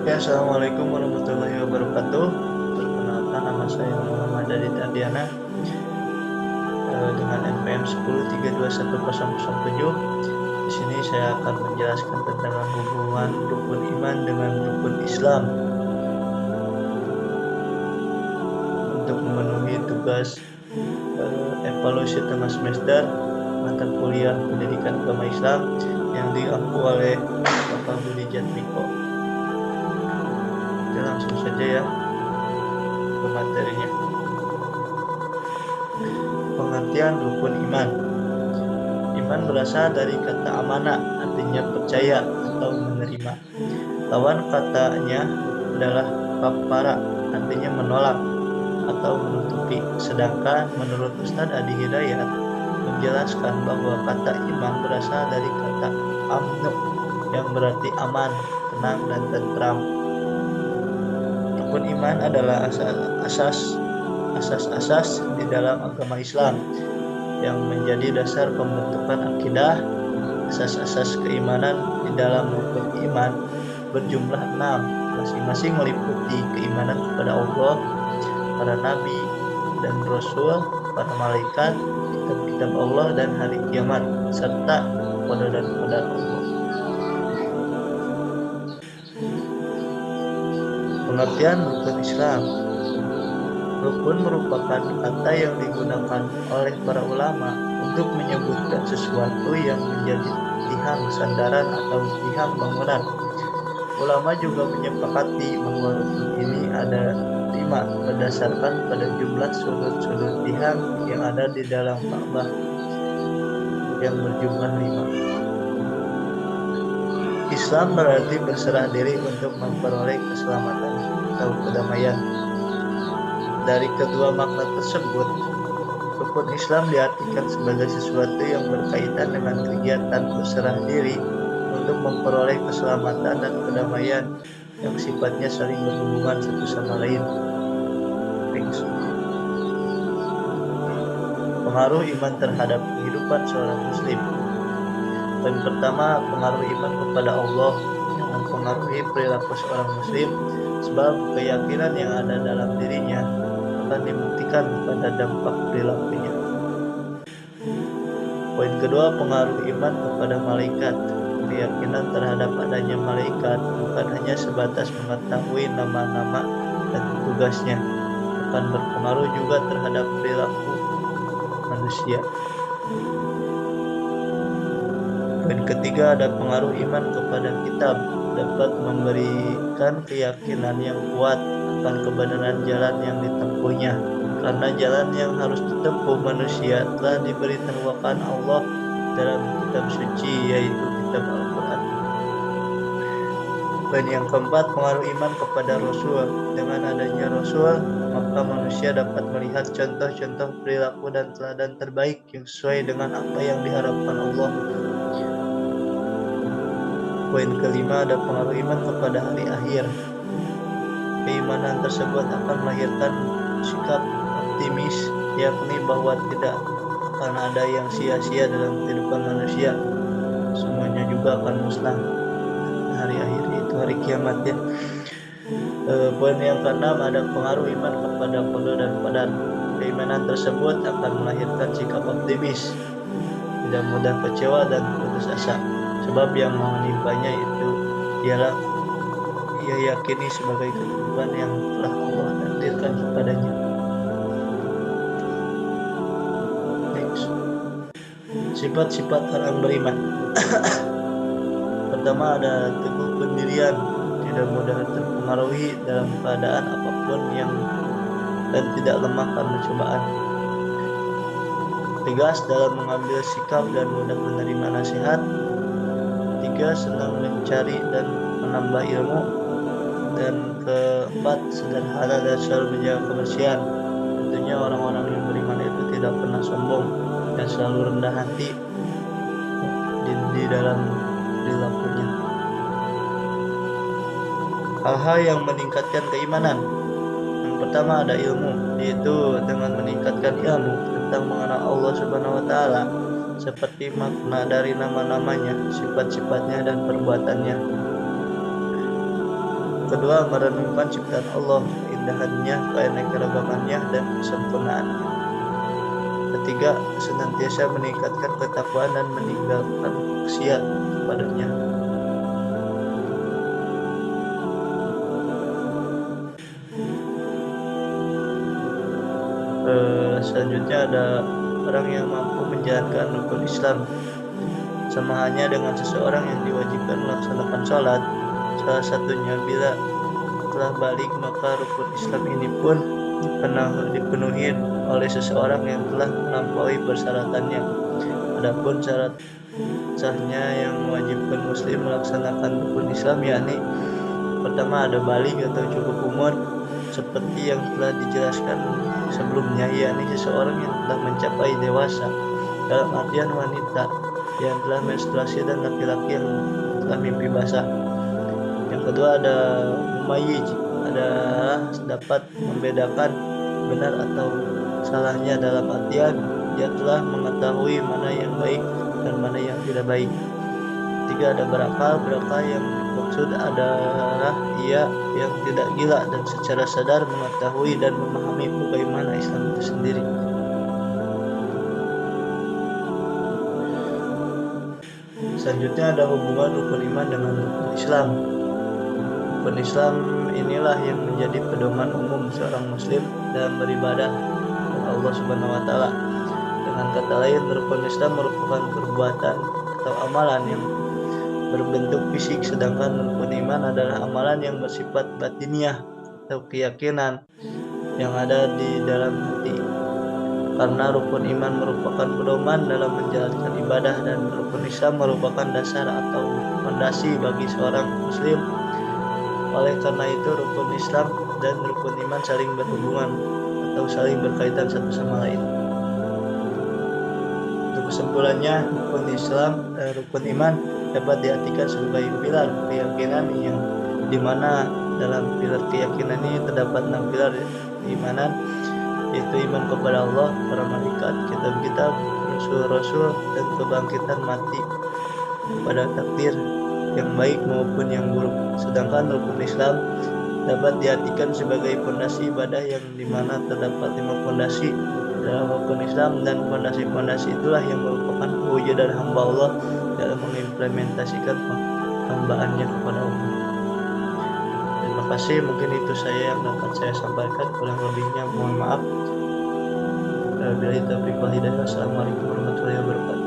Oke, assalamualaikum warahmatullahi wabarakatuh. Perkenalkan, nama saya Muhammad Adit Ardiana dengan NPM 10321007. Di sini saya akan menjelaskan tentang hubungan rukun iman dengan rukun Islam. Untuk memenuhi tugas evaluasi tengah semester mata kuliah pendidikan agama Islam yang diampu oleh Bapak Budi Jatmiko. Oke, langsung saja ya ke materinya. Pengertian rukun iman. Iman berasal dari kata amana, artinya percaya atau menerima. Lawan katanya adalah kafara, artinya menolak atau menutupi. Sedangkan menurut Ustadz Adi Hidayat menjelaskan bahwa kata iman berasal dari kata amnu yang berarti aman, tenang, dan tentram. Rukun iman adalah asas-asas di dalam agama Islam yang menjadi dasar pembentukan akidah. Asas-asas keimanan di dalam rukun iman berjumlah 6, masing-masing meliputi keimanan kepada Allah, para nabi dan rasul, para malaikat, kitab-kitab Allah dan hari kiamat, serta qada dan qadar Allah. Pengertian rukun Islam. Rukun merupakan kata yang digunakan oleh para ulama untuk menyebutkan sesuatu yang menjadi tiang sandaran atau tiang bangunan. Ulama juga menyepakati bahwa rukun ini ada 5 berdasarkan pada jumlah sudut-sudut tiang yang ada di dalam Ka'bah yang berjumlah 5. Islam berarti berserah diri untuk memperoleh keselamatan atau kedamaian. Dari kedua makna tersebut, rukun Islam diartikan sebagai sesuatu yang berkaitan dengan kegiatan berserah diri untuk memperoleh keselamatan dan kedamaian yang sifatnya saling berhubungan satu sama lain. Pengaruh iman terhadap kehidupan seorang muslim. Poin pertama, pengaruh iman kepada Allah yang mempengaruhi perilaku seorang muslim, sebab keyakinan yang ada dalam dirinya akan dibuktikan pada dampak perilakunya. Poin kedua, pengaruh iman kepada malaikat. Keyakinan terhadap adanya malaikat bukan hanya sebatas mengetahui nama-nama dan tugasnya, akan berpengaruh juga terhadap perilaku manusia. Poin ketiga, ada pengaruh iman kepada kitab, dapat memberikan keyakinan yang kuat akan kebenaran jalan yang ditempuhnya, karena jalan yang harus ditempuh manusia telah diberitahukan Allah dalam kitab suci, yaitu kitab Al-Quran. Dan yang keempat, pengaruh iman kepada Rasul. Dengan adanya Rasul, maka manusia dapat melihat contoh-contoh perilaku dan teladan terbaik yang sesuai dengan apa yang diharapkan Allah. Poin kelima, ada pengaruh iman kepada hari akhir. Keimanan tersebut akan melahirkan sikap optimis, yakni bahwa tidak akan ada yang sia-sia dalam kehidupan manusia. Semuanya juga akan musnah. Hari akhir itu hari kiamat ya. Poin yang keenam, ada pengaruh iman kepada qada dan qadar. Keimanan tersebut akan melahirkan sikap optimis, tidak mudah kecewa dan putus asa, sebab yang menimpanya itu ialah ia yakini sebagai ketentuan yang telah Allah takdirkan kepadanya. Sifat-sifat orang beriman. Pertama, ada teguh pendirian, tidak mudah terpengaruhi dalam keadaan apapun dan tidak lemah karena cobaan. Tegas dalam mengambil sikap dan mudah menerima nasihat. 3, senang mencari dan menambah ilmu. Dan keempat, sederhana dan selalu menjaga kebersihan. Tentunya orang-orang yang beriman itu tidak pernah sombong dan selalu rendah hati di dalam perilakunya. Hal-hal yang meningkatkan keimanan. Yang pertama, ada ilmu, yaitu dengan meningkatkan ilmu tentang mengenal Allah Subhanahu wa Ta'ala, seperti makna dari nama-namanya, sifat-sifatnya, dan perbuatannya. kedua, merenungkan ciptaan Allah, keindahannya, keanekaragamannya, dan kesempurnaannya. Ketiga, senantiasa meningkatkan ketakwaan dan meninggalkan maksiat kepadanya. Selanjutnya ada orang yang mampu menjalankan rukun Islam, sama halnya dengan seseorang yang diwajibkan melaksanakan sholat. Salah satunya bila telah balik, maka rukun Islam ini pun dipenuhi oleh seseorang yang telah melampaui persyaratannya. Adapun syarat sahnya yang mewajibkan muslim melaksanakan rukun Islam, yakni pertama ada balik atau cukup umur, seperti yang telah dijelaskan sebelumnya, yakni seseorang yang telah mencapai dewasa, dalam artian wanita yang telah menstruasi dan laki-laki yang telah mimpi basah. Yang kedua ada mumayyiz, adalah dapat membedakan benar atau salahnya, dalam artian dia telah mengetahui mana yang baik dan mana yang tidak baik. Tiga ada berakal yang dimaksud adalah ia yang tidak gila dan secara sadar mengetahui dan memahami bagaimana Islam itu sendiri. Selanjutnya ada hubungan rukun iman dengan rukun Islam. Rukun Islam inilah yang menjadi pedoman umum seorang muslim dalam beribadah kepada Allah Subhanahu wa taala. Dengan kata lain, rukun Islam merupakan perbuatan atau amalan yang berbentuk fisik, sedangkan rukun iman adalah amalan yang bersifat batiniah atau keyakinan yang ada di dalam hati. Karena rukun iman merupakan pedoman dalam menjalankan ibadah dan rukun Islam merupakan dasar atau fondasi bagi seorang muslim. Oleh karena itu, rukun Islam dan rukun iman saling berhubungan atau saling berkaitan satu sama lain. Untuk kesimpulannya, rukun iman dapat diartikan sebagai pilar keyakinan yang dimana dalam pilar keyakinan ini terdapat 6 pilar keimanan, yaitu iman kepada Allah, para malaikat, kitab-kitab, rasul-rasul, dan kebangkitan mati, pada takdir yang baik maupun yang buruk. Sedangkan rukun Islam dapat diartikan sebagai fondasi ibadah yang dimana terdapat 5 fondasi dalam rukun Islam, dan fondasi-fondasi itulah yang merupakan wujudkan hamba Allah dalam mengimplementasikan hambaannya kepada Allah. Terima kasih, mungkin itu saya yang dapat saya sampaikan, kurang lebihnya mohon maaf. Wabillahi taufiq wal hidayah. Assalamualaikum warahmatullahi wabarakatuh.